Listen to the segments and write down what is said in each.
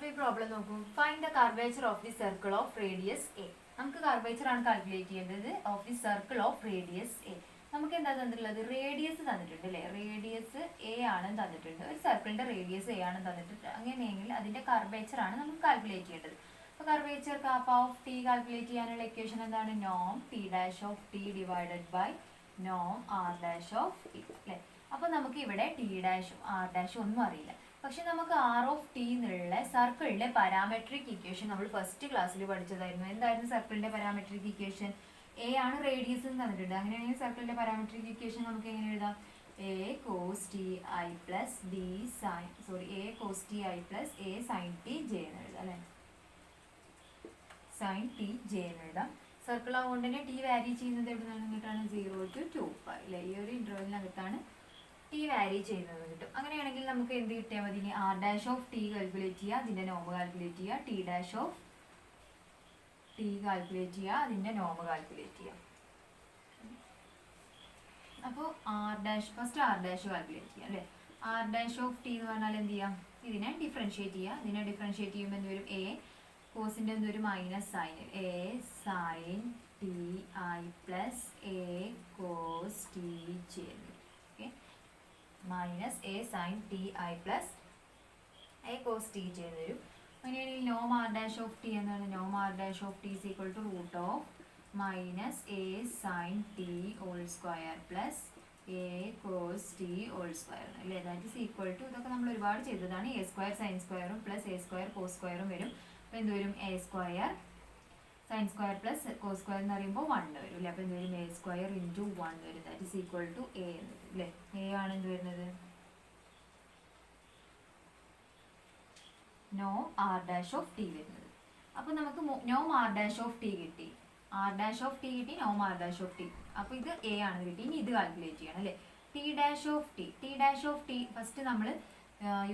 അപ്പോൾ ഈ പ്രോബ്ലം നോക്കൂ. Find the curvature of the circle of radius A. നമുക്ക് കർവേച്ചർ ആണ് കാൽക്കുലേറ്റ് ചെയ്യേണ്ടത് of the circle of radius A. നമുക്ക് എന്താ തന്നിട്ടുള്ളത്? റേഡിയസ് തന്നിട്ടുണ്ട് അല്ലേ? റേഡിയസ് എ ആണ് തന്നിട്ടുണ്ട്. ഒരു സർക്കിളിന്റെ റേഡിയസ് എ ആണ് തന്നിട്ടുണ്ട്. അങ്ങനെയെങ്കിൽ അതിന്റെ കർവേച്ചർ ആണ് നമുക്ക് കാൽക്കുലേറ്റ് ചെയ്യേണ്ടത്. അപ്പോൾ curvature KAAPA of t calculate ചെയ്യാനുള്ള ഇക്വേഷൻ എന്താണ്? നോം t dash of t divided by നോം ആർ ഡാഷ് ഓഫ് ടി അല്ലേ? അപ്പോൾ നമുക്ക് ഇവിടെ ടി ഡാഷും ആർ ഡാഷും ഒന്നും അറിയില്ല. പക്ഷെ നമുക്ക് ആർ ഓഫ് ടി എന്നുള്ള സർക്കിളിന്റെ പാരാമെട്രിക് ഇക്വേഷൻ നമ്മൾ ഫസ്റ്റ് ക്ലാസ്സിൽ പഠിച്ചതായിരുന്നു. എന്തായിരുന്നു സർക്കിളിന്റെ പാരാമെട്രിക് ഇക്വേഷൻ? എ ആണ് റേഡിയസ് എന്ന് തന്നിട്ടുണ്ട്. അങ്ങനെയാണെങ്കിൽ സർക്കിളിന്റെ പാരാമെട്രിക് ഇക്വേഷൻ നമുക്ക് എങ്ങനെ എഴുതാം? A cos t i plus b sine a cos t i plus a sine t j എന്ന് എഴുതാം അല്ലേ? സൈൻ ടി ജെ എന്ന് എഴുതാം. സർക്കിൾ ആവുകൊണ്ട് തന്നെ ടി വാരി ചെയ്യുന്നത് എവിടെ നിന്നാണ്? 0 to 2π അല്ലേ? ഈ ഒരു ഇന്റർവെലിനകത്താണ് ടി വാരി ചെയ്യുന്നത് കിട്ടും. അങ്ങനെയാണെങ്കിൽ നമുക്ക് എന്ത് കിട്ടിയാൽ മതി? ഇനി r dash of t calculate ചെയ്യുക, അതിന്റെ നോമ കാൽക്കുലേറ്റ് ചെയ്യുക. T dash of t calculate ചെയ്യുക, അതിന്റെ നോമ കാൽക്കുലേറ്റ് ചെയ്യുക. അപ്പോൾ r dash first r dash calculate ചെയ്യുക അല്ലേ? ആർ ഡാഷ് ഓഫ് ടി എന്ന് പറഞ്ഞാൽ എന്ത് ചെയ്യാം? ഇതിനെ ഡിഫറൻഷിയേറ്റ് ചെയ്യുക. ഇതിനെ ഡിഫറൻഷിയേറ്റ് ചെയ്യുമ്പോൾ എന്ത് വരും? എ കോസിന്റെ എന്തൊരു minus sine, a sine t i plus a cos t j. Okay, minus a sine t i plus a cos t j എന്ന് വരും. അങ്ങനെയാണെങ്കിൽ നോം ആർ ഡാഷ് ഓഫ് ടി എന്താണ്? നോം r dash of t is equal to root of minus a sine t whole square plus a cos t whole square അല്ലേ? That is equal to, ഇതൊക്കെ നമ്മൾ ഒരുപാട് ചെയ്തതാണ്. എ സ്ക്വയർ സൈൻ സ്ക്വയറും plus a square cos സ്ക്വയറും വരും. അപ്പോൾ എന്ത് വരും? A square sine square plus cos square എന്ന് പറയുമ്പോൾ 1 വരും അല്ലേ? അപ്പോൾ എന്ത് വരും? എ സ്ക്വയർ ഇൻറ്റു 1 വരും. That is equal to a എന്ന് വരും അല്ലേ? എ ആണ് എന്ത് വരുന്നത്? നോം ആർ ഡാഷ് ഓഫ് ടി വരുന്നത്. അപ്പോൾ നമുക്ക് നോം ആർ ഡാഷ് ഓഫ് ടി കിട്ടി, ആർ ഡാഷ് ഓഫ് ടി കിട്ടി, നോം ആർ ഡാഷ് ഓഫ് ടി. അപ്പോൾ ഇത് എ ആണ് കിട്ടി. ഇനി ഇത് കാൽക്കുലേറ്റ് ചെയ്യണം അല്ലേ? T dash of T. T dash of T first നമ്മൾ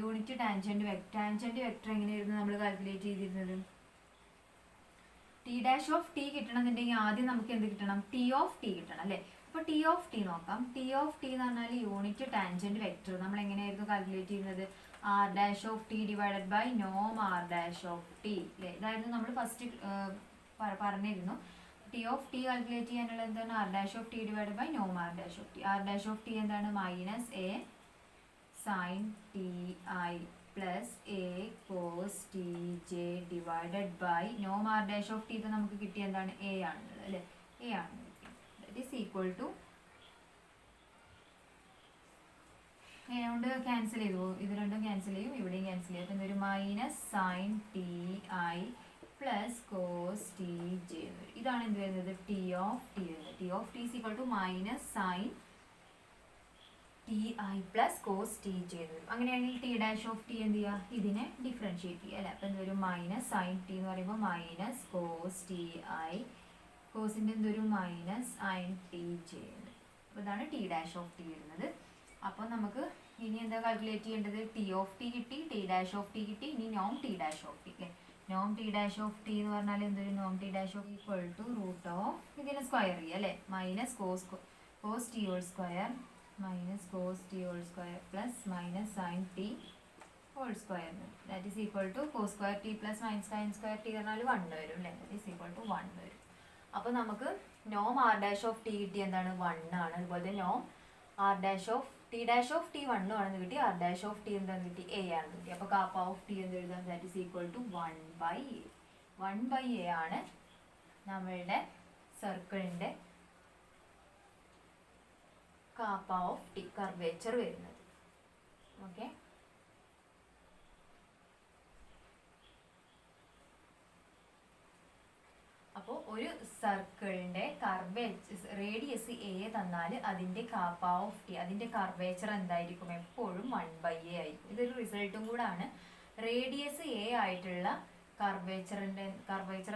യൂണിറ്റ് ടാൻജന്റ് വെക്ടർ എങ്ങനെയായിരുന്നു നമ്മൾ കാൽക്കുലേറ്റ് ചെയ്തിരുന്നത്? ടി ഡാഷ് ഓഫ് ടി കിട്ടണമെന്നുണ്ടെങ്കിൽ ആദ്യം നമുക്ക് എന്ത് കിട്ടണം? ടി ഓഫ് ടി കിട്ടണം അല്ലേ? അപ്പോൾ ടി ഓഫ് ടി നോക്കാം. ടി ഓഫ് ടി എന്ന് പറഞ്ഞാൽ യൂണിറ്റ് ടാൻജന്റ് വെക്ടർ നമ്മൾ എങ്ങനെയായിരുന്നു കാൽക്കുലേറ്റ് ചെയ്യുന്നത്? R dash of t divided by നോം ആർ ഡാഷ് ഓഫ് ടി അല്ലേ? ഇതായിരുന്നു നമ്മൾ ഫസ്റ്റ് പറഞ്ഞിരുന്നു. ടി ഓഫ് ടി കാൽക്കുലേറ്റ് ചെയ്യാനുള്ള എന്താണ്? R dash of t divided by നോം r dash of t. R dash of t എന്താണ്? Minus a sine t i plus a cos t j divided by നോം r dash of t. ഇത് നമുക്ക് കിട്ടിയ എന്താണ്? A ആണുള്ളത് അല്ലേ? A ആണ് കിട്ടിയത്. That is equal to a കൊണ്ട് ക്യാൻസൽ ചെയ്തു, ഇത് രണ്ടും ക്യാൻസൽ ചെയ്യും, ഇവിടെയും ക്യാൻസൽ ചെയ്യും. അപ്പം ഒരു minus sine t i plus cos t j എന്ന് വരും. ഇതാണ് എന്ത് വരുന്നത്? ടി ഓഫ് ടി വരുന്നത്. T of t is equal to minus sine t i plus cos t j എന്ന് വരും. അങ്ങനെയാണെങ്കിൽ ടി ഡാഷ് ഓഫ് ടി എന്ത് ചെയ്യുക? ഇതിനെ ഡിഫറൻഷിയേറ്റ് ചെയ്യുക അല്ലേ? അപ്പം എന്ത് വരും? മൈനസ് സൈൻ ടി എന്ന് പറയുമ്പോൾ മൈനസ് കോസ് ടി ഐ, കോസിൻ്റെ എന്തൊരു മൈനസ് സൈൻ ടി ജെ എന്ന്. അപ്പോൾ ഇതാണ് ടി ഡാഷ് ഓഫ് ടി വരുന്നത്. അപ്പോൾ നമുക്ക് ഇനി എന്താ കാൽക്കുലേറ്റ് ചെയ്യേണ്ടത്? ടി ഓഫ് ടി കിട്ടി, ടി ഡാഷ് ഓഫ് ടി കിട്ടി, ഇനി നോം ടി ഡാഷ് ഓഫ് ടി അല്ലേ? നോം ടി ഡാഷ് ഓഫ് ടി എന്ന് പറഞ്ഞാൽ എന്തൊരു? നോം t dash of equal to root of ഇതിനെ സ്ക്വയർ ചെയ്യുക അല്ലേ? Minus cos t whole square minus cos t whole square plus minus sine t whole square. That is equal to cos square t plus minus sine square t പറഞ്ഞാൽ 1 വരും അല്ലേ? That is equal to 1 വരും. അപ്പോൾ നമുക്ക് നോം r dash of t കിട്ടി എന്താണ്? 1 ആണ്. അതുപോലെ നോം r dash of t dash of t 1 ആണെന്ന് കിട്ടി, ആർ ഡാഷ് ഓഫ് ടി എന്താണെന്ന് കിട്ടി? എ ആണെന്ന് കിട്ടി. അപ്പോൾ കാപ്പ ഓഫ് ടി എന്ത് എഴുതാം? That is equal to 1/a. 1/a ആണ് നമ്മളുടെ സർക്കിളിൻ്റെ കാപ്പ ഓഫ് ടി കർവേച്ചർ വരുന്നത്. ഓക്കെ, അപ്പോൾ ഒരു സർക്കിളിന്റെ റേഡിയസ് എ തന്നാൽ അതിന്റെ കാപ്പ ഓഫ് ടി, അതിന്റെ കർവേച്ചർ എന്തായിരിക്കും? എപ്പോഴും 1/a ആയിരിക്കും. ഇതൊരു റിസൾട്ടും കൂടാണ്. റേഡിയസ് എ ആയിട്ടുള്ള കർവേച്ചർ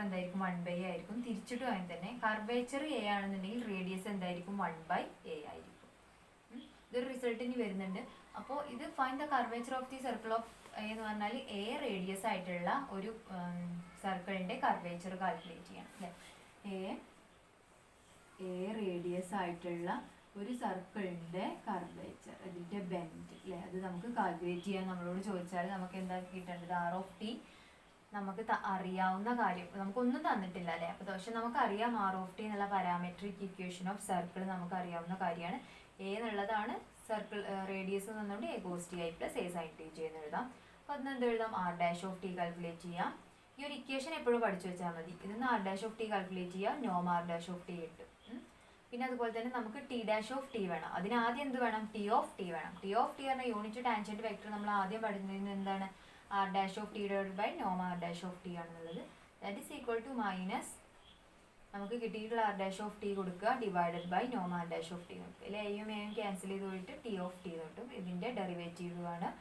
എന്തായിരിക്കും? 1/a ആയിരിക്കും. തിരിച്ചിട്ടും അങ്ങനെ തന്നെ കർവേച്ചർ എ ആണെന്നുണ്ടെങ്കിൽ റേഡിയസ് എന്തായിരിക്കും? 1/a ആയിരിക്കും. ഇതൊരു റിസൾട്ട് ഇനി വരുന്നുണ്ട്. അപ്പോൾ ഇത് find the curvature of the circle of A എന്ന് പറഞ്ഞാൽ എ റേഡിയസ് ആയിട്ടുള്ള ഒരു സർക്കിളിന്റെ കർവേച്ചർ കാൽക്കുലേറ്റ് ചെയ്യണം അല്ലേ? എ റേഡിയസ് ആയിട്ടുള്ള ഒരു സർക്കിളിന്റെ കർവേച്ചർ, അതിന്റെ ബെൻഡ് അല്ലേ? അത് നമുക്ക് കാൽക്കുലേറ്റ് ചെയ്യാൻ നമ്മളോട് ചോദിച്ചാൽ നമുക്ക് എന്താ കിട്ടേണ്ടത്? ആർ ഓഫ് ടി നമുക്ക് അറിയാവുന്ന കാര്യം, നമുക്കൊന്നും തന്നിട്ടില്ല അല്ലേ. അപ്പോൾ പക്ഷെ നമുക്കറിയാം ആർ ഓഫ് ടി എന്നുള്ള പാരാമെട്രിക് ഇക്വേഷൻ ഓഫ് സർക്കിൾ നമുക്ക് അറിയാവുന്ന കാര്യമാണ്. എ എന്നുള്ളതാണ് സർക്കിൾ റേഡിയസ് എന്നുകൊണ്ട് a cos t i plus a sine t j എന്ന് എഴുതാം. അപ്പോൾ അതിന് എന്ത് എഴുതാം, r dash of t calculate ചെയ്യാം. ഈ ഒരു ഇക്വേഷൻ എപ്പോഴും പഠിച്ചു വെച്ചാൽ മതി. ഇതിന് r dash of t calculate ചെയ്യാം, നോം ആർ ഡാഷ് ഓഫ് ടി കിട്ടും. പിന്നെ അതുപോലെ തന്നെ നമുക്ക് ടി ഡാഷ് ഓഫ് ടി വേണം. അതിന് ആദ്യം എന്ത് വേണം, ടി ഓഫ് ടി വേണം. ടി ഓഫ് ടി പറഞ്ഞാൽ യൂണിറ്റ് ടാൻജന്റ് വെക്ടർ നമ്മൾ ആദ്യം പഠിക്കുന്നത് എന്താണ്, r dash of t divided by നോം ആർ ഡാഷ് ഓഫ് ടി ആണെന്നുള്ളത്. That is equal to minus നമുക്ക് കിട്ടിയിട്ടുള്ള ആർ ഡാഷ് ഓഫ് ടി കൊടുക്കുക ഡിവൈഡഡ് ബൈ നോം ആർ ഡാഷ് ഓഫ് ടി കൊടുക്കുക. അല്ലെ എയും എയും ക്യാൻസൽ ചെയ്ത് പോയിട്ട് ടി ഓഫ് ടി കിട്ടും. ഇതിൻ്റെ ഡെറിവേറ്റീവ് ആണ്,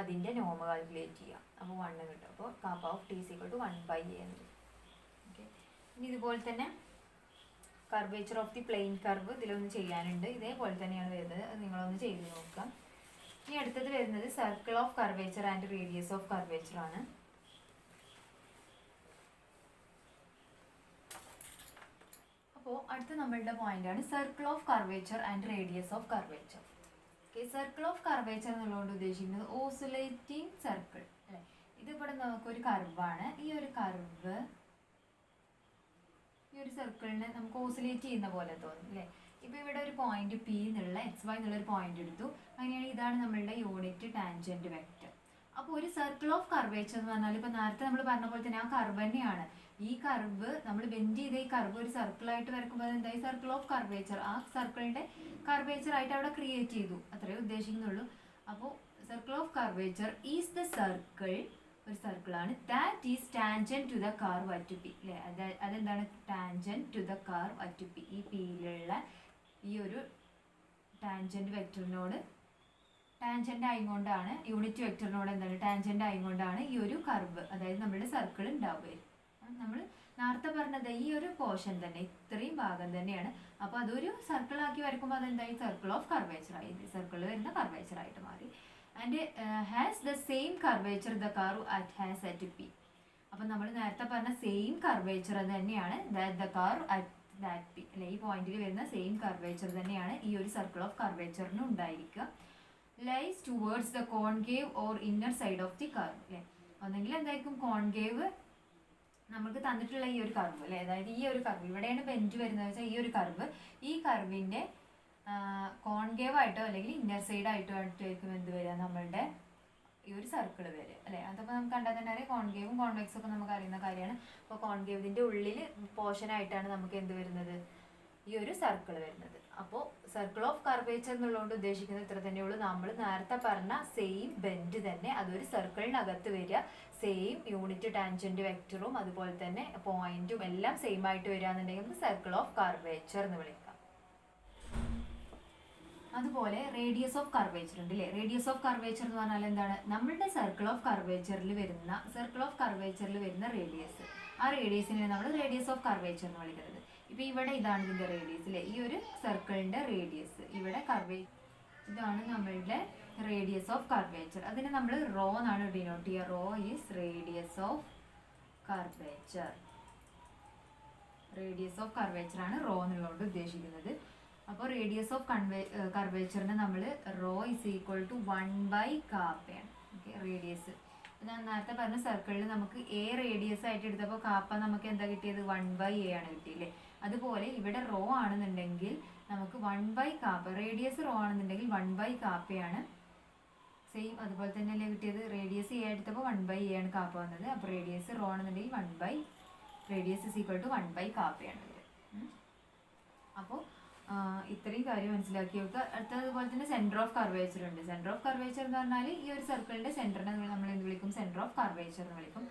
അതിൻ്റെ നോം കാൽക്കുലേറ്റ് ചെയ്യാം. അപ്പോൾ 1 കിട്ടും. അപ്പോൾ kappa of t is equal to 1/a എന്ന്. ഓക്കെ, ഇനി ഇതുപോലെ തന്നെ curvature of the plane curve ഇതിലൊന്ന് ചെയ്യാനുണ്ട്. ഇതേപോലെ തന്നെയാണ് വരുന്നത്, അത് നിങ്ങളൊന്ന് ചെയ്ത് നോക്കാം. ഇനി അടുത്തത് വരുന്നത് circle of curvature and radius of curvature ആണ്. അപ്പോൾ അടുത്ത നമ്മളുടെ പോയിന്റ് ആണ് circle of curvature and radius of curvature. Okay, circle of curvature എന്നുള്ളതുകൊണ്ട് ഉദ്ദേശിക്കുന്നത് ഓസിലേറ്റിംഗ് സർക്കിൾ അല്ലേ. ഇതിവിടെ നമുക്കൊരു കർവാണ്. ഈ ഒരു കർവ് ഈ ഒരു സർക്കിളിനെ നമുക്ക് ഓസിലേറ്റ് ചെയ്യുന്ന പോലെ തോന്നും അല്ലേ. ഇപ്പോൾ ഇവിടെ ഒരു പോയിന്റ് പി എന്നുള്ള XY എന്നുള്ളൊരു പോയിന്റ് എടുത്തു. അങ്ങനെയാണെങ്കിൽ ഇതാണ് നമ്മളുടെ യൂണിറ്റ് ടാൻജന്റ് വെക്റ്റർ. അപ്പോൾ ഒരു സർക്കിൾ ഓഫ് കർവേച്ചർ എന്ന് പറഞ്ഞാൽ ഇപ്പോൾ നേരത്തെ നമ്മൾ പറഞ്ഞ പോലെ തന്നെ ആ കർവ് തന്നെയാണ്. ഈ കർവ് നമ്മൾ ബെൻഡ് ചെയ്ത ഈ കർവ് ഒരു സർക്കിളായിട്ട് വരക്കുമ്പോൾ എന്തായി, സർക്കിൾ ഓഫ് കർവേച്ചർ. ആ സർക്കിളിൻ്റെ കർവേച്ചർ ആയിട്ട് അവിടെ ക്രിയേറ്റ് ചെയ്തു, അത്രേ ഉദ്ദേശിക്കുന്നുള്ളൂ. അപ്പോൾ circle of curvature is the circle, ഒരു സർക്കിളാണ്, that is tangent to the curve at P അല്ലേ. അതെന്താണ്, tangent to the curve at P. ഈ പിയിലുള്ള ഈ ഒരു ടാൻജന്റ് വെക്ടറിനോട് ടാൻജന്റ് ആയിക്കൊണ്ടാണ്, യൂണിറ്റ് വെക്ടറിനോട് എന്താണ് ടാൻജന്റ് ആയിക്കൊണ്ടാണ് ഈ ഒരു കർവ്, അതായത് നമ്മുടെ സർക്കിൾ ഉണ്ടാവുക. നമ്മൾ നേരത്തെ പറഞ്ഞത് ഈ ഒരു പോർഷൻ തന്നെ, ഇത്രയും ഭാഗം തന്നെയാണ്. അപ്പോൾ അതൊരു സർക്കിളാക്കി വരക്കുമ്പോൾ അതെന്തായി, സർക്കിൾ ഓഫ് കർവേച്ചർ ആയി, സർക്കിൾ വരുന്ന കർവേച്ചർ ആയിട്ട് മാറി. And has the same curvature the curve has at P. അപ്പം നമ്മൾ നേരത്തെ പറഞ്ഞ സെയിം കർവേച്ചർ തന്നെയാണ് the curve at that P അല്ലെ. ഈ പോയിന്റിൽ വരുന്ന സെയിം കർവേച്ചർ തന്നെയാണ് ഈ ഒരു സർക്കിൾ ഓഫ് കർവേച്ചറിന് ഉണ്ടായിരിക്കുക. Lies towards the concave or inner side of the curve അല്ലേ. ഒന്നെങ്കിൽ എന്തായിരിക്കും, കോൺകേവ് നമുക്ക് തന്നിട്ടുള്ള ഈ ഒരു കർവ് അല്ലേ, അതായത് ഈ ഒരു കർവ് ഇവിടെയാണ് ബെൻഡ് വരുന്നത് വെച്ചാൽ ഈ ഒരു കർവ്, ഈ കർവിൻ്റെ കോൺകേവ് ആയിട്ടോ അല്ലെങ്കിൽ ഇന്നർ സൈഡ് ആയിട്ടോ ആയിരിക്കും എന്ത് വരിക, നമ്മളുടെ ഈ ഒരു സർക്കിൾ വരിക അല്ലേ. അതപ്പോൾ നമുക്ക് കണ്ടാൽ തന്നെ അറിയാം, കോൺകേവും കോൺവെക്സും ഒക്കെ നമുക്ക് അറിയുന്ന കാര്യമാണ്. അപ്പോൾ കോൺകേവിൻ്റെ ഉള്ളിൽ പോർഷനായിട്ടാണ് നമുക്ക് എന്ത് വരുന്നത്, ഈ ഒരു സർക്കിൾ വരുന്നത്. അപ്പോൾ സർക്കിൾ ഓഫ് കർവേച്ചർ എന്നുള്ളതുകൊണ്ട് ഉദ്ദേശിക്കുന്നത് ഇത്ര തന്നെയുള്ളൂ. നമ്മൾ നേരത്തെ പറഞ്ഞ സെയിം ബെൻഡ് തന്നെ അതൊരു സർക്കിളിനകത്ത് വരിക, സെയിം യൂണിറ്റ് ടാൻജന്റ് വെക്ടറും അതുപോലെ തന്നെ പോയിന്റും എല്ലാം സെയിം ആയിട്ട് വരിക എന്നുണ്ടെങ്കിൽ നമുക്ക് സർക്കിൾ ഓഫ് കർവേച്ചർ എന്ന് വിളിക്കാം. അതുപോലെ റേഡിയസ് ഓഫ് കർവേച്ചർ ഉണ്ട് അല്ലേ. റേഡിയസ് ഓഫ് കർവേച്ചർ എന്ന് പറഞ്ഞാൽ എന്താണ്, നമ്മളുടെ സർക്കിൾ ഓഫ് കർവേച്ചറിൽ വരുന്ന റേഡിയസ്, ആ റേഡിയസിനെ നമ്മൾ റേഡിയസ് ഓഫ് കർവേച്ചർ എന്ന് വിളിക്കുന്നത്. ഇപ്പോൾ ഇവിടെ ഇതാണ് ഇതിൻ്റെ റേഡിയസ് അല്ലേ, ഈ ഒരു സർക്കിളിൻ്റെ റേഡിയസ്, ഇവിടെ ഇതാണ് നമ്മളുടെ റേഡിയസ് ഓഫ് കർവേച്ചർ. അതിനെ നമ്മൾ റോ എന്നാണ് ഡിനോട്ട് ചെയ്യുക. Rho is radius of curvature. Radius of curvature ആണ് റോ എന്നുള്ളതുകൊണ്ട് ഉദ്ദേശിക്കുന്നത്. അപ്പോൾ റേഡിയസ് ഓഫ് കർവേച്ചറിന് നമ്മൾ റോ ഇസ് ഈക്വൽ ടു 1/കാപ്പയാണ്. ഓക്കെ, റേഡിയസ് ഞാൻ നേരത്തെ പറഞ്ഞ സർക്കിളിൽ നമുക്ക് എ റേഡിയസ് ആയിട്ട് എടുത്തപ്പോൾ കാപ്പ നമുക്ക് എന്താ കിട്ടിയത്, 1/a ആണ് കിട്ടിയില്ലേ. അതുപോലെ ഇവിടെ റോ ആണെന്നുണ്ടെങ്കിൽ നമുക്ക് 1/കാപ്പ, റേഡിയസ് റോ ആണെന്നുണ്ടെങ്കിൽ 1/കാപ്പയാണ് സെയിം. അതുപോലെ തന്നെ അല്ലേ കിട്ടിയത്, റേഡിയസ് എ എടുത്തപ്പോൾ 1/a ആണ് കാപ്പ വന്നത്. അപ്പോൾ റേഡിയസ് റോ ആണെന്നുണ്ടെങ്കിൽ റേഡിയസ് ഇസ് ഈക്വൽ ടു 1/കാപ്പയാണ് ഇത്. അപ്പോൾ ഇത്രയും കാര്യം മനസ്സിലാക്കി വെക്കുക. അടുത്തതുപോലെ തന്നെ സെൻറ്റർ ഓഫ് കർവേച്ചർ ഉണ്ട്. സെൻറ്റർ ഓഫ് കർവേച്ചർ എന്ന് പറഞ്ഞാൽ ഈ ഒരു സർക്കിളിൻ്റെ സെൻറ്ററിനെ നമ്മൾ എന്ത് വിളിക്കും, സെൻറ്റർ ഓഫ് കർവേച്ചർ എന്ന് വിളിക്കും.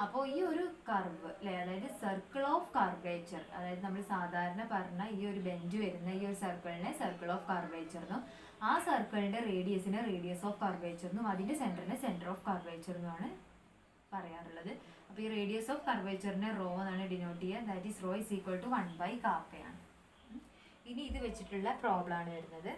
അപ്പോൾ ഈ ഒരു കർവ് അല്ലേ, അതായത് സർക്കിൾ ഓഫ് കർവേച്ചർ, അതായത് നമ്മൾ സാധാരണ പറഞ്ഞ ഈ ഒരു ബെൻഡ് വരുന്ന ഈ ഒരു സർക്കിളിനെ സർക്കിൾ ഓഫ് കർവേച്ചർ എന്നും, ആ സർക്കിളിൻ്റെ റേഡിയസിനെ റേഡിയസ് ഓഫ് കർവേച്ചർ എന്നും, അതിൻ്റെ സെൻറ്ററിനെ സെൻറ്റർ ഓഫ് കർവേച്ചർ എന്നുമാണ് പറയാറുള്ളത്. അപ്പോൾ ഈ റേഡിയസ് ഓഫ് കർവേച്ചറിനെ റോ എന്നാണ് ഡിനോട്ട് ചെയ്യുക. That is rho is equal to 1/കാപ്പയാണ്. ഇനി ഇത് വെച്ചിട്ടുള്ള പ്രോബ്ലം ആണ് വരുന്നത്.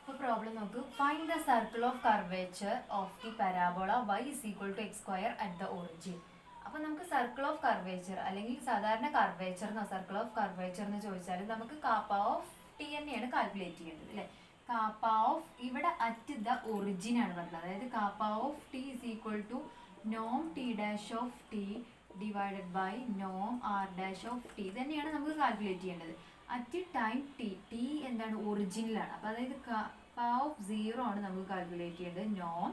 അപ്പോൾ പ്രോബ്ലം നോക്കൂ. Find the circle of curvature of the parabola y is equal to x square at the origin. അപ്പോൾ നമുക്ക് സർക്കിൾ ഓഫ് കർവേച്ചർ അല്ലെങ്കിൽ സാധാരണ കർവേച്ചർ എന്നോ സർക്കിൾ ഓഫ് കർവേച്ചർ എന്ന് ചോദിച്ചാൽ നമുക്ക് കാപ്പ ഓഫ് ടി തന്നെയാണ് കാൽക്കുലേറ്റ് ചെയ്യേണ്ടത് അല്ലേ. കാപ്പ ഓഫ് ഇവിടെ അറ്റ് ദ ഒറിജിൻ ആണ് പറഞ്ഞത്. അതായത് KAAPA of t is equal to Noam t dash of t divided by നോം ആർ ഡാഷ് ഓഫ് ടി തന്നെയാണ് നമുക്ക് കാൽക്കുലേറ്റ് ചെയ്യേണ്ടത്. അറ്റ് ടൈം ടി, ടി എന്താണ് ഒറിജിനിലാണ്. അപ്പോൾ അതായത് കാപ്പ ഓഫ് 0 ആണ് നമുക്ക് കാൽക്കുലേറ്റ് ചെയ്യേണ്ടത്. നോം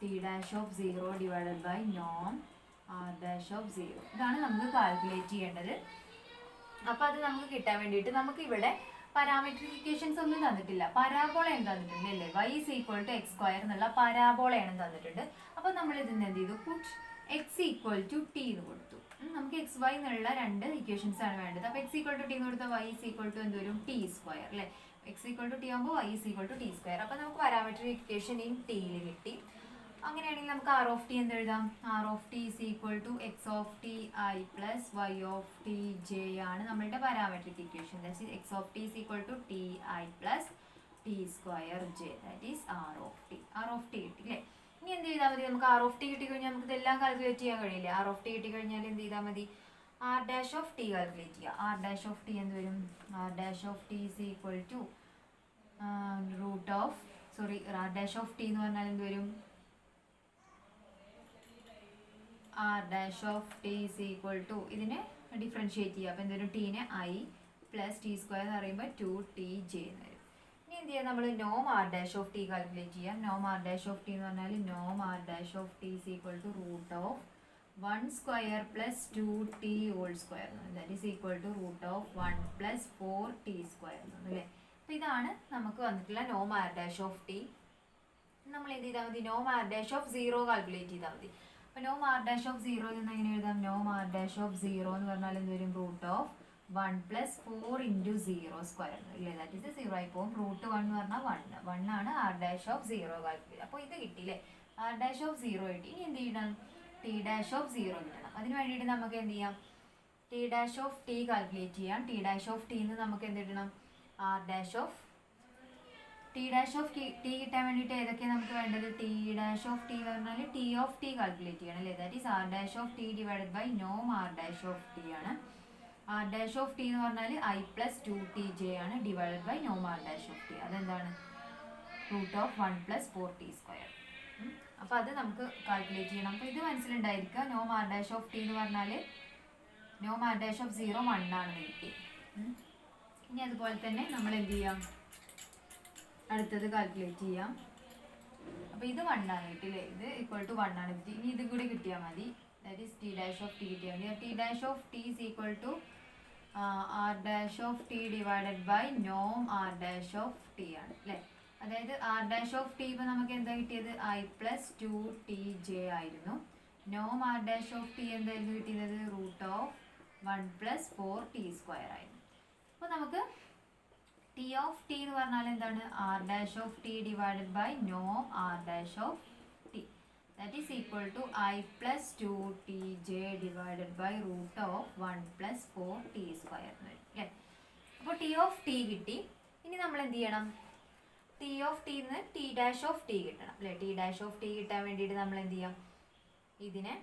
t dash of 0 divided by നോം ആർ ഡാഷ് ഓഫ് 0 ഇതാണ് നമുക്ക് കാൽക്കുലേറ്റ് ചെയ്യേണ്ടത്. അപ്പോൾ അത് നമുക്ക് കിട്ടാൻ വേണ്ടിയിട്ട് നമുക്ക് ഇവിടെ പാരാമെട്രിക് ഇക്വേഷൻസ് ഒന്നും തന്നിട്ടില്ല. പരാബോളയാണ് തന്നിട്ടുണ്ട് അല്ലേ. y is equal to x square എന്നുള്ള പരാബോളയാണ് തന്നിട്ടുണ്ട്. അപ്പോൾ നമ്മൾ ഇതിന് എന്ത് ചെയ്തു, put x equal to t എന്ന് കൊടുത്തു. നമുക്ക് എക്സ് വൈ എന്നുള്ള 2 ഇക്വേഷൻസ് ആണ് വേണ്ടത്. അപ്പോൾ എക്സ് ഈക്വൽ ടു ടി എന്ന് കൊടുത്താൽ y is equal to എന്ത് വരും, ടി സ്ക്വയർ അല്ലേ. എക്സ് ഈക്വൽ ടു ടി ആകുമ്പോൾ y is equal to t square. അപ്പോൾ നമുക്ക് പാരാമെട്രിക് ഇക്വേഷൻ ഇൻ ടിയിൽ കിട്ടി. അങ്ങനെയാണെങ്കിൽ നമുക്ക് ആർ ഓഫ് ടി എന്തെഴുതാം, r of t is equal to x of t i plus y of t j ആണ് നമ്മളുടെ parametric equation. That is x of t is equal to t i plus t square j, that is r of t. R of t കിട്ടി അല്ലേ. ഇനി എന്ത് ചെയ്താൽ മതി, നമുക്ക് r of T കിട്ടിക്കഴിഞ്ഞാൽ നമുക്ക് ഇതെല്ലാം കാൽക്കുലേറ്റ് ചെയ്യാൻ കഴിയില്ല. ആർ ഓഫ് ടി കിട്ടിക്കഴിഞ്ഞാൽ എന്ത് ചെയ്താൽ മതി, r dash of t calculate ചെയ്യുക. ആർ ഡാഷ് ഓഫ് ടി എന്ത് വരും, r dash of t is equal to root of r dash of t എന്ന് പറഞ്ഞാൽ എന്ത് വരും, r dash of t is equal to ഇതിനെ ഡിഫറൻഷിയേറ്റ് ചെയ്യുക. അപ്പോൾ എന്തൊരു ടീനെ ഐ പ്ലസ് ടി സ്ക്വയർ എന്ന് പറയുമ്പോൾ 2tj എന്ന് വരും. ഇനി എന്ത് ചെയ്യുക, നമ്മൾ നോം r dash of t calculate ചെയ്യാം. നോം ആർ ഡാഷ് ഓഫ് ടി എന്ന് പറഞ്ഞാൽ നോം r dash of t is equal to root of 1 square plus 2t whole square that is equal to root of 1 plus 4t square അല്ലേ. അപ്പോൾ ഇതാണ് നമുക്ക് വന്നിട്ടുള്ള നോം ആർ ഡാഷ് ഓഫ് ടി. നമ്മൾ എന്ത് ചെയ്താൽ മതി, നോം ആർ ഡാഷ് ഓഫ് 0 കാൽക്കുലേറ്റ് ചെയ്താൽ മതി. അപ്പോൾ നോം ആർ ഡാഷ് ഓഫ് 0 എന്ന് എങ്ങനെ എഴുതാം, നോം ആർ ഡാഷ് ഓഫ് 0 എന്ന് പറഞ്ഞാൽ എന്ത് വരും, root of 1 plus 4 into 0 square അല്ലേ. ദാറ്റ് ഈസ് 0 ആയി പോകും. റൂട്ട് 1 എന്ന് പറഞ്ഞാൽ 1 ആണ് ആർ ഡാഷ് ഓഫ് 0 കാൽക്കുലേറ്റ്. അപ്പോൾ ഇത് കിട്ടിയില്ലേ, ആർ ഡാഷ് ഓഫ് 0 കിട്ടി. ഇനി എന്ത് ചെയ്യണം, ടി ഡാഷ് ഓഫ് 0 കിട്ടണം. അതിന് വേണ്ടിയിട്ട് നമുക്ക് എന്ത് ചെയ്യാം, t dash of t calculate ചെയ്യാം. ടി ഡാഷ് ഓഫ് ടി എന്ന് നമുക്ക് എന്ത് കിട്ടണം, r dash of t dash of t കിട്ടാൻ വേണ്ടിയിട്ട് ഏതൊക്കെയാണ് നമുക്ക് വേണ്ടത്, ടി ഡാഷ് ഓഫ് ടി എന്ന് പറഞ്ഞാൽ ടി ഓഫ് ടി കാൽക്കുലേറ്റ് ചെയ്യണം അല്ലേ. That is r dash of t divided by നോം ആർ ഡാഷ് ഓഫ് ടി ആണ്. ആർ ഡാഷ് ഓഫ് ടി എന്ന് പറഞ്ഞാൽ ഐ പ്ലസ് 2tj ആണ് ഡിവൈഡഡ് ബൈ നോം ആർ ഡാഷ് ഓഫ് ടി. അതെന്താണ്, root of 1 plus 4t square. അപ്പോൾ അത് നമുക്ക് കാൽക്കുലേറ്റ് ചെയ്യണം. അപ്പോൾ ഇത് മനസ്സിലുണ്ടായിരിക്കുക. നോം ആർ ഡാഷ് ഓഫ് ടി എന്ന് പറഞ്ഞാൽ നോം ആർ ഡാഷ് ഓഫ് 0 1 ആണെന്ന് കിട്ടി. ഇനി അതുപോലെ തന്നെ നമ്മൾ എന്ത് ചെയ്യാം, അടുത്തത് കാൽക്കുലേറ്റ് ചെയ്യാം. അപ്പോൾ ഇത് 1 ആണ് കിട്ടില്ലേ, ഇത് ഈക്വൽ ടു 1 ആണ് കിട്ടി. ഇനി ഇതും കൂടി കിട്ടിയാൽ മതി. That is t dash of t കിട്ടിയാൽ മതി. T dash of t is equal to r dash of t divided by നോം ആർ ഡാഷ് ഓഫ് ടി ആണ് അല്ലേ. അതായത് ആർ ഡാഷ് ഓഫ് ടി ഇപ്പോൾ നമുക്ക് എന്താ കിട്ടിയത്, ഐ പ്ലസ് 2tj ആയിരുന്നു. നോം ആർ ഡാഷ് ഓഫ് ടി എന്തായിരുന്നു കിട്ടിയത്, root of 1 plus 4t square ആയിരുന്നു. അപ്പോൾ നമുക്ക് ടി ഓഫ് ടി എന്ന് പറഞ്ഞാൽ എന്താണ്, r dash of t divided by നോം r dash of t that is equal to i plus 2tj divided by root of 1 plus 4t square എന്ന് വരും അല്ലേ. അപ്പോൾ ടി ഓഫ് ടി കിട്ടി. ഇനി നമ്മൾ എന്ത് ചെയ്യണം, T of tin T dash of T കിട്ടണം അല്ലേ. ടി ഡാഷ് ഓഫ് ടി കിട്ടാൻ വേണ്ടിയിട്ട് നമ്മൾ എന്ത് ചെയ്യാം, ഇതിനെ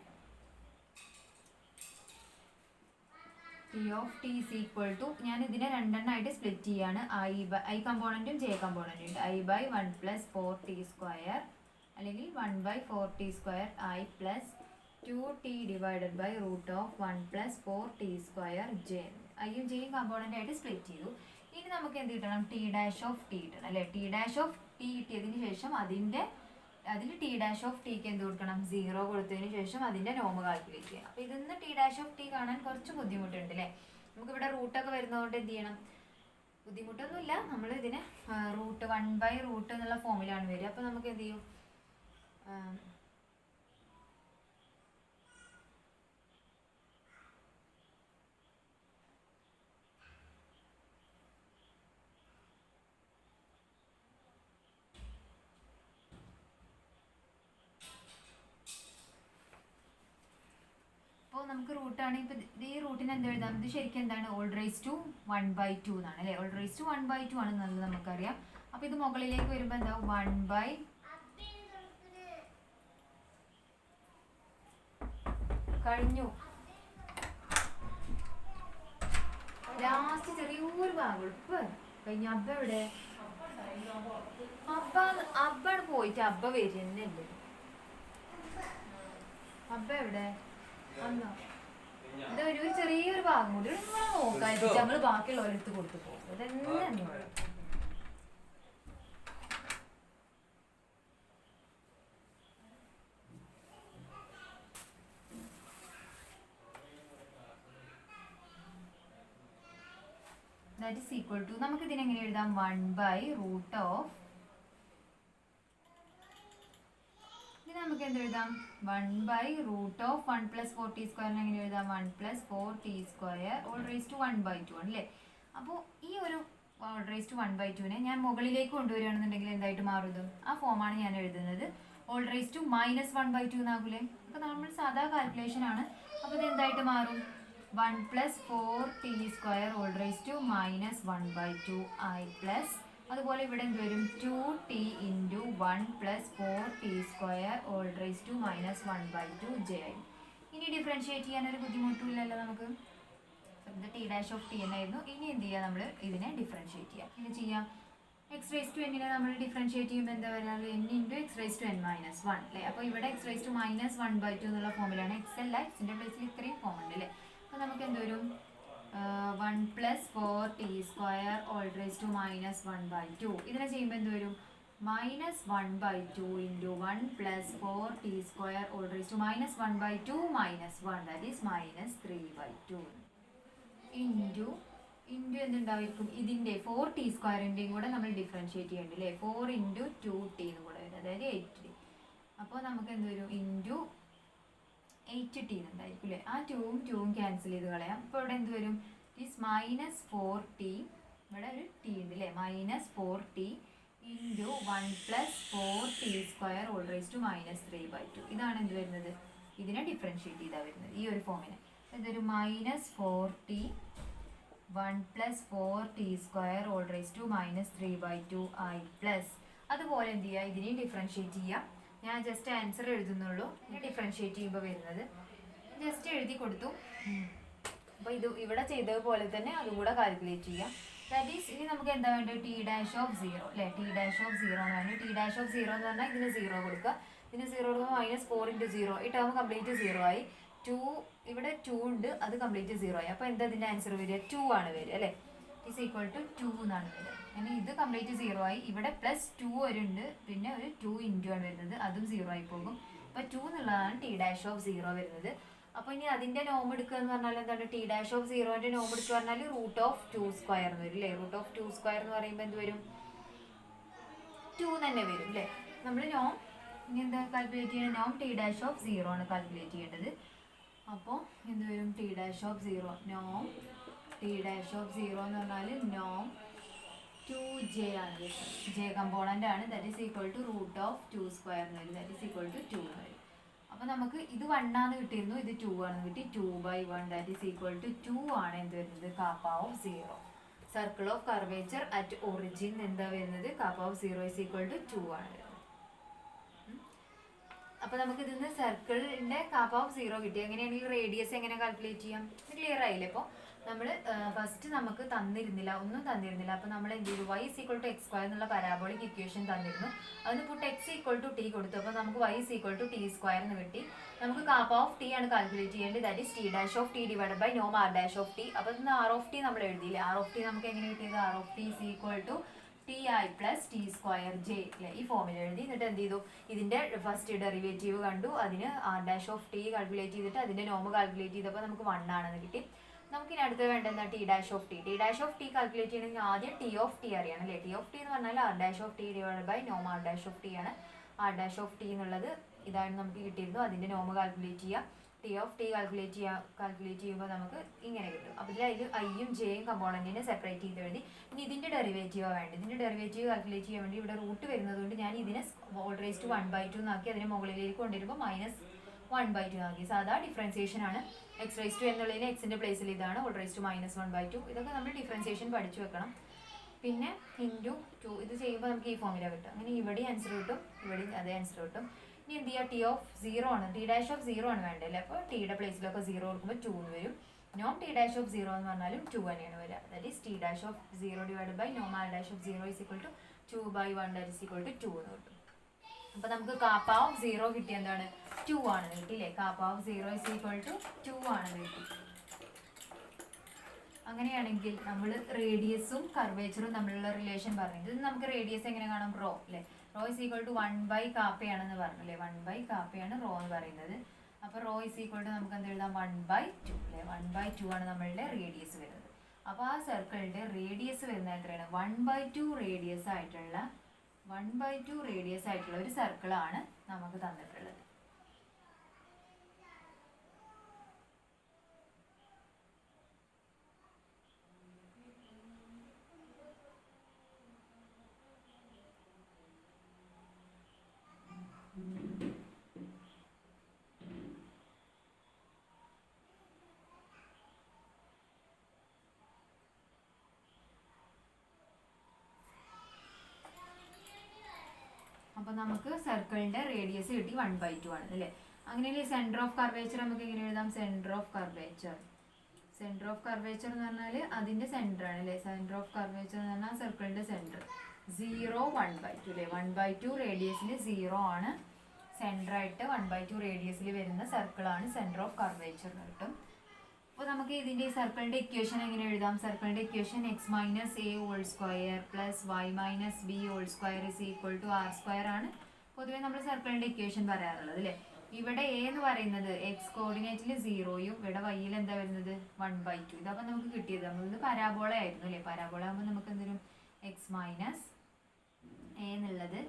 t of t is equal to, ഞാൻ ഇതിനെ രണ്ടെണ്ണമായിട്ട് സ്പ്ലിറ്റ് ചെയ്യാണ്. ഐ കമ്പോണൻറ്റും ജെ കമ്പോണൻറ്റും ഉണ്ട്. I by 1 plus 4t square അല്ലെങ്കിൽ 1 by 4t square i plus 2t divided by root of 1 plus 4t square j. ഐയും ജെയും കമ്പോണൻ്റായിട്ട് സ്പ്ലിറ്റ് ചെയ്തു. ഇനി നമുക്ക് എന്ത് കിട്ടണം, ടി ഡാഷ് ഓഫ് ടി കിട്ടണം അല്ലേ. ടി ഡാഷ് ഓഫ് ടി കിട്ടിയതിന് ശേഷം അതിൽ ടി ഡാഷ് ഓഫ് ടിക്ക് എന്ത് കൊടുക്കണം, 0 കൊടുത്തതിന് ശേഷം അതിൻ്റെ നോം കാൽക്കുലേറ്റ് ചെയ്യണം. അപ്പോൾ ഇതിന്ന് ടി ഡാഷ് ഓഫ് ടി കാണാൻ കുറച്ച് ബുദ്ധിമുട്ടുണ്ട് അല്ലേ. നമുക്കിവിടെ റൂട്ടൊക്കെ വരുന്നതുകൊണ്ട് എന്ത് ചെയ്യണം, ബുദ്ധിമുട്ടൊന്നുമില്ല. നമ്മൾ ഇതിനെ റൂട്ട് 1 ബൈ റൂട്ട് എന്നുള്ള ഫോമിലാണ് വരിക. അപ്പോൾ നമുക്ക് എന്ത് ചെയ്യും, അപ്പോൾ നമുക്ക് റൂട്ടാണ്. ഇപ്പോൾ ഈ റൂട്ടിന് എന്ത് എഴുതാം, ഇത് ശരിക്കും എന്താണ്, ഓൾഡ് റൈസ് ടു 1/2 എന്നാണ് അല്ലേ. ഓൾഡ് റൈസ് ടു 1/2 ആണെന്നുള്ളത് നമുക്കറിയാം. അപ്പോൾ ഇത് മുകളിലേക്ക് വരുമ്പോൾ എന്താ, 1/ കഴിഞ്ഞു. ലാസ്റ്റ് ചെറിയൊരു ഭാഗം കഴിഞ്ഞു. അപ്പം എവിടെ അബ്ബ അബ്ബാണ് പോയിട്ട് അബ്ബ വരുന്നല്ലേ. അബ്ബ എവിടെ വന്നോ? ഇത് ഒരു ചെറിയൊരു ഭാഗം കൂടി നോക്കാതിരിക്കും, നമ്മള് ബാക്കിയുള്ളവരെടുത്ത് കൊടുത്തു പോകും. ഇതന്നെ that is equal to, നമുക്ക് ഇതിനെങ്ങനെ എഴുതാം, 1/√, ഇത് നമുക്ക് എന്ത് എഴുതാം, 1/√, 1 + 4t² എങ്ങനെ എഴുതാം, 1 + 4t² all raised to 1/2 അല്ലേ. അപ്പോൾ ഈ ഒരു all raised to 1/2 ഞാൻ മുകളിലേക്ക് കൊണ്ടുവരികയാണെന്നുണ്ടെങ്കിൽ എന്തായിട്ട് മാറും, ആ ഫോമാണ് ഞാൻ എഴുതുന്നത്. all raised to -1/2 എന്നാകൂലേ. അപ്പോൾ നമ്മൾ സാധാ കാൽക്കുലേഷൻ ആണ്. അപ്പോൾ ഇത് എന്തായിട്ട് മാറും, 1 + 4t² all raised to -1/2 i plus, അതുപോലെ ഇവിടെ എന്ത് വരും, 2t × 1 + 4t² all raised to -1/2 j. ഇനി ഡിഫറൻഷിയേറ്റ് ചെയ്യാൻ ഒരു ബുദ്ധിമുട്ടില്ലല്ലോ നമുക്ക്. ഇത് t' എന്നായിരുന്നു. ഇനി എന്ത് ചെയ്യുക, നമ്മൾ ഇതിനെ ഡിഫറൻഷിയേറ്റ് ചെയ്യാം. ഇനി ചെയ്യാം, x⁻n നമ്മൾ ഡിഫറൻഷിയേറ്റ് ചെയ്യുമ്പോൾ എന്താ പറയുക, n × x⁻⁻1 അല്ലേ. അപ്പോൾ ഇവിടെ x⁻−1/2 എന്നുള്ള ഫോമിലാണ്, x അല്ല, എക്സിൻ്റെ പ്ലേസിൽ ഇത്രയും ഫോം ഉണ്ട് അല്ലേ. അപ്പോൾ നമുക്ക് എന്ത് വരും, 1 + 4t² all raised to -1/2. ഇതിനെ ചെയ്യുമ്പോൾ എന്ത് വരും, -1/2 × 1 + 4t² all raised to -1/2 - 1, that is -3/2 into എന്തുണ്ടായിരിക്കും, ഇതിൻ്റെ 4t² കൂടെ നമ്മൾ ഡിഫറൻഷിയേറ്റ് ചെയ്യേണ്ടി അല്ലേ. 4 × 2t എന്ന് കൂടെ വരും, അതായത് 8t. അപ്പോൾ നമുക്ക് എന്ത് വരും, ഇൻറ്റു 8t എന്നുണ്ടായിരിക്കും അല്ലേ. ആ 2ഉം 2ഉം ക്യാൻസൽ ചെയ്ത് കളയാം. അപ്പോൾ ഇവിടെ എന്ത് വരും, ഇസ് -4t, ഇവിടെ ഒരു t ഉണ്ട് അല്ലേ, -4t × 1 + 4t² all raised to -3/2. ഇതാണ് എന്ത് വരുന്നത്, ഇതിനെ ഡിഫറൻഷിയേറ്റ് ചെയ്താൽ വരുന്നത് ഈ ഒരു ഫോമിനെ. ഇതൊരു -4t 1 + 4t² all raised to -3/2 i plus, അതുപോലെ എന്ത് ചെയ്യുക, ഇതിനെയും ഡിഫറൻഷിയേറ്റ് ചെയ്യാം. ഞാൻ ജസ്റ്റ് ആൻസർ എഴുതുന്നുള്ളൂ. ഇനി ഡിഫറൻഷിയേറ്റ് ചെയ്യുമ്പോൾ വരുന്നത് ജസ്റ്റ് എഴുതി കൊടുത്തു. അപ്പോൾ ഇത് ഇവിടെ ചെയ്തതുപോലെ തന്നെ അതുകൂടെ കാൽക്കുലേറ്റ് ചെയ്യാം. ദാറ്റ് ഈസ്, ഇനി നമുക്ക് എന്താ വേണ്ടത്, t'0 അല്ലേ. t'0 എന്ന് പറഞ്ഞു. t'0 എന്ന് പറഞ്ഞാൽ ഇതിന് 0 കൊടുക്കുക. ഇതിന് 0 കൊടുക്കുമ്പോൾ -4 × 0, ഈ ടേം കംപ്ലീറ്റ് 0 ആയി. 2 ഇവിടെ 2 ഉണ്ട്, അത് കംപ്ലീറ്റ് 0 ആയി. അപ്പോൾ എന്താ ഇതിൻ്റെ ആൻസർ വരിക, 2 ആണ് വരിക അല്ലേ. ഇസ് ഈക്വൽ ടു 2 എന്നാണ് വരിക. അങ്ങനെ ഇത് കംപ്ലീറ്റ് 0 ആയി. ഇവിടെ +2 വരുന്നുണ്ട്, പിന്നെ ഒരു 2 × ആണ് വരുന്നത്, അതും 0 ആയി പോകും. അപ്പോൾ 2 എന്നുള്ളതാണ് t'0 വരുന്നത്. അപ്പോൾ ഇനി അതിൻ്റെ നോം എടുക്കുക എന്ന് പറഞ്ഞാൽ എന്താണ്, t'0ൻ്റെ നോം എടുക്കുക പറഞ്ഞാൽ √2² എന്ന് വരും അല്ലേ. √2² എന്ന് പറയുമ്പോൾ എന്ത് വരും, 2 തന്നെ വരും അല്ലേ. നമ്മൾ നോം ഇനി എന്താ കാൽക്കുലേറ്റ് ചെയ്യണം, നോം t'0 ആണ് കാൽക്കുലേറ്റ് ചെയ്യേണ്ടത്. അപ്പോൾ എന്ത് വരും, t'0 നോം t'0 എന്ന് പറഞ്ഞാൽ നോം 2j ആണ്, j കമ്പോണൻ്റ് ആണ്. ദാറ്റ് ഈസ് ഈക്വൽ ടു √2² എന്ന് വരും, ദാറ്റ് ഈസ് ഈക്വൽ ടു 2 എന്ന് വരും. അപ്പോൾ നമുക്ക് ഇത് 1 ആണെന്ന് കിട്ടിയിരുന്നു, ഇത് 2 ആണെന്ന് കിട്ടി. 2/1 ദാറ്റ് ഈസ് ഈക്വൽ ടു 2 ആണ് എന്ത് വരുന്നത്, kappa(0). Circle of curvature at origin എന്താ വരുന്നത്, kappa(0 = 2 ആണ് വരുന്നത്. അപ്പോൾ നമുക്ക് ഇതിൽ നിന്ന് സർക്കിളിൻ്റെ kappa(0) കിട്ടി. എങ്ങനെയാണെങ്കിൽ റേഡിയസ് എങ്ങനെ കാൽക്കുലേറ്റ് ചെയ്യാം, ക്ലിയർ ആയില്ലേ. അപ്പോൾ നമ്മൾ ഫസ്റ്റ് നമുക്ക് ഒന്നും തന്നിരുന്നില്ല. അപ്പോൾ നമ്മൾ എന്ത് ചെയ്തു, y = x² എന്നുള്ള പരാബോളിക് ഇക്വേഷൻ തന്നിരുന്നു. അതിന് പുട്ട് x = t കൊടുത്തു. അപ്പോൾ നമുക്ക് y = t² എന്ന് കിട്ടി. നമുക്ക് kappa(t) ആണ് കാൽക്കുലേറ്റ് ചെയ്യേണ്ടത്. ദാറ്റ് ഈസ് t'(t) / നോം r'(t). അപ്പോൾ ഇന്ന് r(t) നമ്മൾ എഴുതിയില്ലേ. r(t) നമുക്ക് എങ്ങനെ കിട്ടിയത്, r(t) = ti + t²j അല്ലേ. ഈ ഫോമിൽ എഴുതി. എന്നിട്ട് എന്ത് ചെയ്തു, ഇതിൻ്റെ ഫസ്റ്റ് ഡെറിവേറ്റീവ് കണ്ടു, അതിന് r'(t) കാൽക്കുലേറ്റ് ചെയ്തിട്ട് അതിൻ്റെ നോം കാൽക്കുലേറ്റ് ചെയ്തപ്പോൾ നമുക്ക് 1 ആണെന്ന് കിട്ടി. നമുക്ക് ഇനി അടുത്ത് വേണ്ട എന്താ, t'(t) കാൽക്കുലേറ്റ് ചെയ്യണമെങ്കിൽ ആദ്യം t അറിയണം അല്ലേ. t എന്ന് പറഞ്ഞാൽ r'(t) / നോം r'(t) ആണ്. r'(t) എന്നുള്ളത് ഇതാണ് നമുക്ക് കിട്ടിയിരുന്നു. അതിൻ്റെ നോം കാൽക്കുലേറ്റ് ചെയ്യുക. t കാൽക്കുലേറ്റ് ചെയ്യുമ്പോൾ നമുക്ക് ഇങ്ങനെ കിട്ടും. അപ്പോൾ ഇതിൽ ഐയും ജെയും കമ്പോണൻറ്റിനെ സെപ്പറേറ്റ് ചെയ്ത് എഴുതി. ഇനി ഇതിൻ്റെ ഡെറിവേറ്റീവാണ് വേണ്ടത്. ഇതിൻ്റെ ഡെറിവേറ്റീവ് കാൽക്കുലേറ്റ് ചെയ്യാൻ വേണ്ടി ഇവിടെ റൂട്ട് വരുന്നതുകൊണ്ട് ഞാൻ ഇതിനെ all raised to 1/2 എന്നാക്കി അതിനെ മുകളിലേക്ക് കൊണ്ടുവരുമ്പോൾ -1/2 ആക്കി. സാധാ ഡിഫറൻസിയേഷൻ ആണ്. x⁻n എന്നുള്ളതിന് എക്സിൻ്റെ പ്ലേസിൽ ഇതാണ് all raised to -1/2. ഇതൊക്കെ നമ്മൾ ഡിഫറൻസിയേഷൻ പഠിച്ചു വെക്കണം. പിന്നെ ഇൻറ്റു 2 ഇത് ചെയ്യുമ്പോൾ നമുക്ക് ഈ ഫോമില കിട്ടും. അങ്ങനെ ഇവിടെ ആൻസർ കിട്ടും, ഇവിടെ അതേ ആൻസർ കിട്ടും. ഇനി എന്ത് ചെയ്യുക, t⁻0 ആണ്, t'0 ആണ് വേണ്ടല്ലേ. അപ്പോൾ ടിയുടെ പ്ലേസിലൊക്കെ 0 കൊടുക്കുമ്പോൾ 2 എന്ന് വരും. നോം ടി ഡാഷ് ഓഫ് 0 എന്ന് പറഞ്ഞാലും 2 തന്നെയാണ് വരിക. That is t dash of 0 divide by നോം r dash of 0 is equal to 2/1 that is equal to 2 എന്ന് കിട്ടും. അപ്പോൾ നമുക്ക് കാപ്പ ഓഫ് 0 കിട്ടിയ എന്താണ് 2 ആണെന്ന് കിട്ടിയില്ലേ. Kappa of 0 is equal to 2 ആണെന്ന് കിട്ടി. അങ്ങനെയാണെങ്കിൽ നമ്മൾ റേഡിയസും കർവേച്ചറും തമ്മിലുള്ള റിലേഷൻ പറഞ്ഞു. ഇത് നമുക്ക് റേഡിയസ് എങ്ങനെ കാണാം? റോ അല്ലേ. റോ ഇസ് ഈക്വൽ ടു 1/കാപ്പയാണെന്ന് പറഞ്ഞു അല്ലേ. 1/കാപ്പയാണ് റോ എന്ന് പറയുന്നത്. അപ്പോൾ റോ ഇസ് ഈക്വൽ ടു നമുക്ക് എന്ത് എഴുതാം? 1/2 അല്ലേ. 1/2 ആണ് നമ്മളുടെ റേഡിയസ് വരുന്നത്. അപ്പോൾ ആ സർക്കിളിൻ്റെ റേഡിയസ് വരുന്നത് എത്രയാണ്? 1/2 റേഡിയസ് ആയിട്ടുള്ള ഒരു സർക്കിളാണ് നമുക്ക് തന്നിട്ടുള്ളത്. അപ്പോൾ നമുക്ക് സർക്കിളിൻ്റെ റേഡിയസ് കിട്ടി 1/2 ആണ് അല്ലേ. അങ്ങനെയല്ലേ സെൻറ്റർ ഓഫ് കർവേച്ചർ നമുക്ക് എങ്ങനെ എഴുതാം? സെൻറ്റർ ഓഫ് കർവേച്ചർ എന്ന് പറഞ്ഞാൽ അതിൻ്റെ സെൻറ്റർ ആണ് അല്ലേ. സെൻറ്റർ ഓഫ് കർവേച്ചർ എന്ന് പറഞ്ഞാൽ സർക്കിളിൻ്റെ സെൻറ്റർ 0 1/2 അല്ലേ. 1/2 റേഡിയസിൽ 0 ആണ് സെൻറ്ററായിട്ട്. 1/2 റേഡിയസിൽ വരുന്ന സർക്കിളാണ് സെൻറ്റർ ഓഫ് കർവേച്ചർ എന്ന് കിട്ടും. അപ്പോൾ നമുക്ക് ഇതിൻ്റെ സർക്കിളിൻ്റെ ഇക്വേഷൻ എങ്ങനെ എഴുതാം? സർക്കിളിൻ്റെ equation x minus a whole square plus y minus b whole square is equal to r square ആണ് പൊതുവേ നമ്മൾ സർക്കിളിൻ്റെ ഇക്വേഷൻ പറയാറുള്ളത് അല്ലേ. ഇവിടെ a എന്ന് പറയുന്നത് x കോർഡിനേറ്റിൽ 0യും ഇവിടെ y-ൽ എന്താ വരുന്നത്? 1/2. ഇതപ്പോൾ നമുക്ക് കിട്ടിയത് നമ്മളിത് പരാബോള ആയിരുന്നു അല്ലേ. പരാബോള ആകുമ്പോൾ നമുക്ക് എന്തെങ്കിലും x മൈനസ് a എന്നുള്ളത്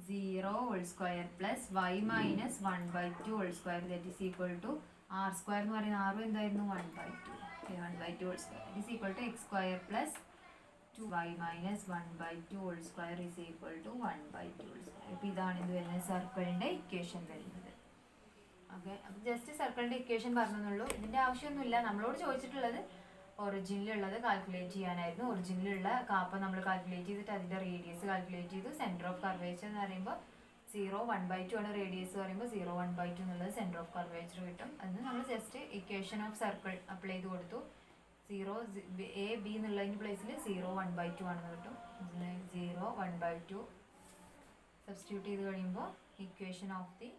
0 whole square plus y minus 1/2 whole square that is equal to r square എന്ന് പറയുന്നത് r എന്തായിരുന്നു? 1/2 1/2 whole square is equal to x square plus 2y minus 1/2 whole square is equal to 1/2 whole square. ഇപ്പോൾ ഇതാണ് ഇത് വരുന്നത് സർക്കിളിൻ്റെ equation വരുന്നത്. Okay, അപ്പോൾ ജസ്റ്റ് സർക്കിളിൻ്റെ ഇക്വേഷൻ പറഞ്ഞെന്നുള്ളൂ. ഇതിൻ്റെ ആവശ്യമൊന്നുമില്ല. നമ്മളോട് ചോദിച്ചിട്ടുള്ളത് ഒറിജിനിലുള്ളത് കാൽക്കുലേറ്റ് ചെയ്യാനായിരുന്നു. ഒറിജിനിലുള്ള കാപ്പ നമ്മൾ കാൽക്കുലേറ്റ് ചെയ്തിട്ട് അതിൻ്റെ റേഡിയസ് കാൽക്കുലേറ്റ് ചെയ്തു. സെൻറ്റർ ഓഫ് കർവേച്ചർ എന്ന് പറയുമ്പോൾ 0 1/2 ആണ് റേഡിയസ് പറയുമ്പോൾ 0 1/2 എന്നുള്ളത് സെൻറ്റർ ഓഫ് കർവേച്ചർ കിട്ടും. അത് നമ്മൾ just equation of circle apply ചെയ്ത് കൊടുത്തു. 0 a b എന്നുള്ളതിൻ്റെ പ്ലേസിൽ 0 1/2 ആണെന്ന് കിട്ടും. 0 1/2 സബ്സ്റ്റിറ്റ്യൂട്ട് ചെയ്ത് കഴിയുമ്പോൾ ഇക്വേഷൻ ഓഫ് ദി